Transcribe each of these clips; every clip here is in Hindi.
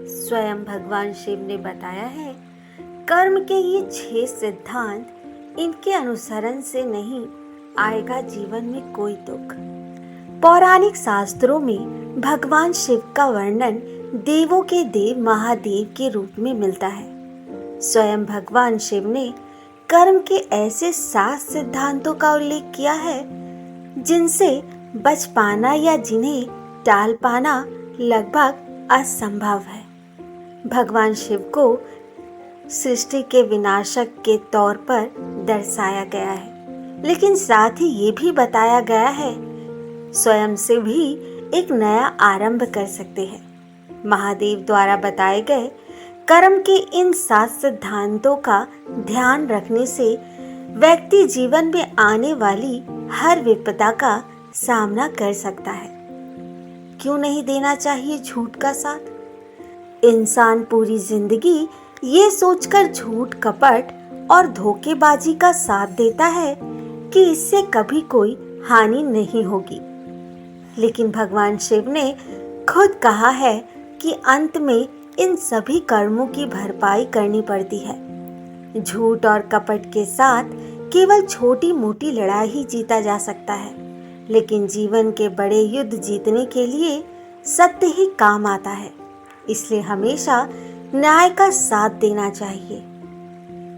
स्वयं भगवान शिव ने बताया है, कर्म के ये 6 सिद्धांत, इनके अनुसरण से नहीं आएगा जीवन में कोई दुख। पौराणिक शास्त्रों में भगवान शिव का वर्णन देवों के देव महादेव के रूप में मिलता है। स्वयं भगवान शिव ने कर्म के ऐसे 7 सिद्धांतों का उल्लेख किया है जिनसे बच पाना या जिन्हें टाल पाना लगभग असंभव है। भगवान शिव को सृष्टि के विनाशक के तौर पर दर्शाया गया है, लेकिन साथ ही ये भी बताया गया है स्वयं से भी एक नया आरंभ कर सकते हैं। महादेव द्वारा बताए गए कर्म के इन 7 सिद्धांतों का ध्यान रखने से व्यक्ति जीवन में आने वाली हर विपदा का सामना कर सकता है। क्यों नहीं देना चाहिए झूठ का साथ? इंसान पूरी जिंदगी ये सोचकर झूठ, कपट और धोखेबाजी का साथ देता है कि इससे कभी कोई हानि नहीं होगी, लेकिन भगवान शिव ने खुद कहा है कि अंत में इन सभी कर्मों की भरपाई करनी पड़ती है। झूठ और कपट के साथ केवल छोटी मोटी लड़ाई ही जीता जा सकता है, लेकिन जीवन के बड़े युद्ध जीतने के लिए सत्य ही काम आता है। इसलिए हमेशा न्याय का साथ देना चाहिए।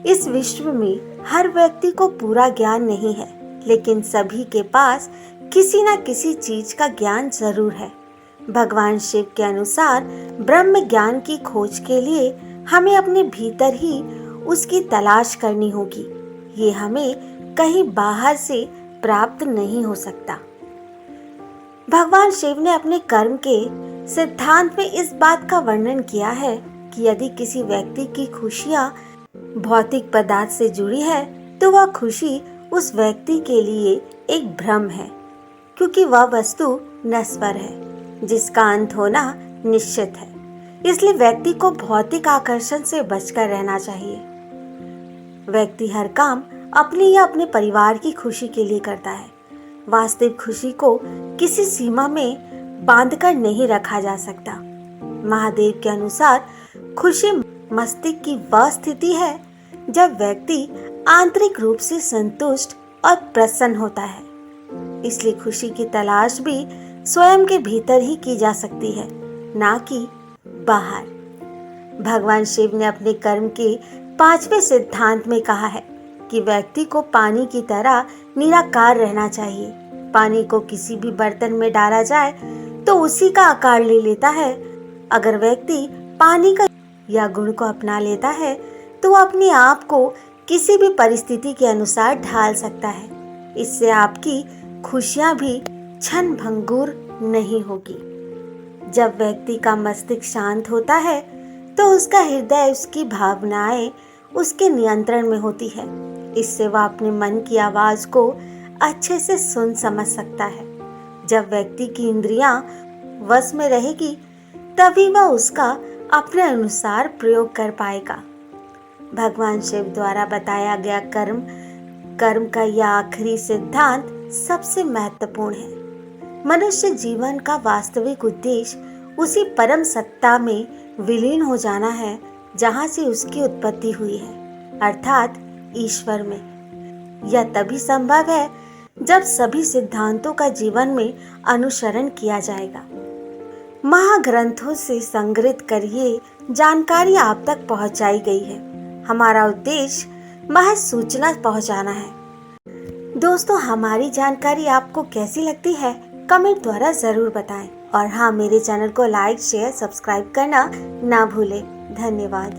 इस विश्व में हर व्यक्ति को पूरा ज्ञान नहीं है, लेकिन सभी के पास किसी न किसी चीज का ज्ञान जरूर है। भगवान शिव के अनुसार ब्रह्म ज्ञान की खोज के लिए हमें अपने भीतर ही उसकी तलाश करनी होगी। ये हमें कहीं बाहर से प्राप्त नहीं हो सकता। भगवान शिव ने अपने कर्म के सिद्धांत में इस बात का वर्णन किया है कि यदि किसी व्यक्ति की खुशियां भौतिक पदार्थ से जुड़ी है तो वह खुशी उस व्यक्ति के लिए एक भ्रम है, क्योंकि वह वस्तु नश्वर है जिसका अंत होना निश्चित है। इसलिए व्यक्ति को भौतिक आकर्षण से बचकर रहना चाहिए। व्यक्ति हर काम अपनी या अपने परिवार की खुशी के लिए करता है। वास्तविक खुशी को किसी सीमा में बांधकर नहीं रखा जा सकता। महादेव के अनुसार खुशी मस्तिष्क की वह स्थिति है जब व्यक्ति आंतरिक रूप से संतुष्ट और प्रसन्न होता है। इसलिए खुशी की तलाश भी स्वयं के भीतर ही की जा सकती है, ना कि बाहर। भगवान शिव ने अपने कर्म के 5वें सिद्धांत में कहा है कि व्यक्ति को पानी की तरह निराकार रहना चाहिए। पानी को किसी भी बर्तन में डाला जाए तो उसी का आकार ले लेता है। अगर व्यक्ति पानी का या गुण को अपना लेता है तो वह अपने आप को किसी भी परिस्थिति के अनुसार ढाल सकता है। इससे आपकी खुशियां भी क्षण भंगुर नहीं होगी। जब व्यक्ति का मस्तिष्क शांत होता है तो उसका हृदय, उसकी भावनाएं उसके नियंत्रण में होती है। इससे वह अपने मन की आवाज को अच्छे से सुन समझ सकता है। जब व्यक्ति की इंद्रियां वश में रहेगी तभी वह उसका अपने अनुसार प्रयोग कर पाएगा। भगवान शिव द्वारा बताया गया कर्म का यह आखिरी सिद्धांत सबसे महत्वपूर्ण है। मनुष्य जीवन का वास्तविक उद्देश्य उसी परम सत्ता में विलीन हो जाना है जहां से उसकी उत्पत्ति हुई है, अर्थात ईश्वर में। यह तभी संभव है जब सभी सिद्धांतों का जीवन में अनुसरण किया जाएगा। महाग्रंथों से संग्रहित कर ये जानकारी आप तक पहुंचाई गई है। हमारा उद्देश्य महज सूचना पहुंचाना है। दोस्तों, हमारी जानकारी आपको कैसी लगती है कमेंट द्वारा जरूर बताएं। और हाँ, मेरे चैनल को लाइक, शेयर, सब्सक्राइब करना ना भूलें। धन्यवाद।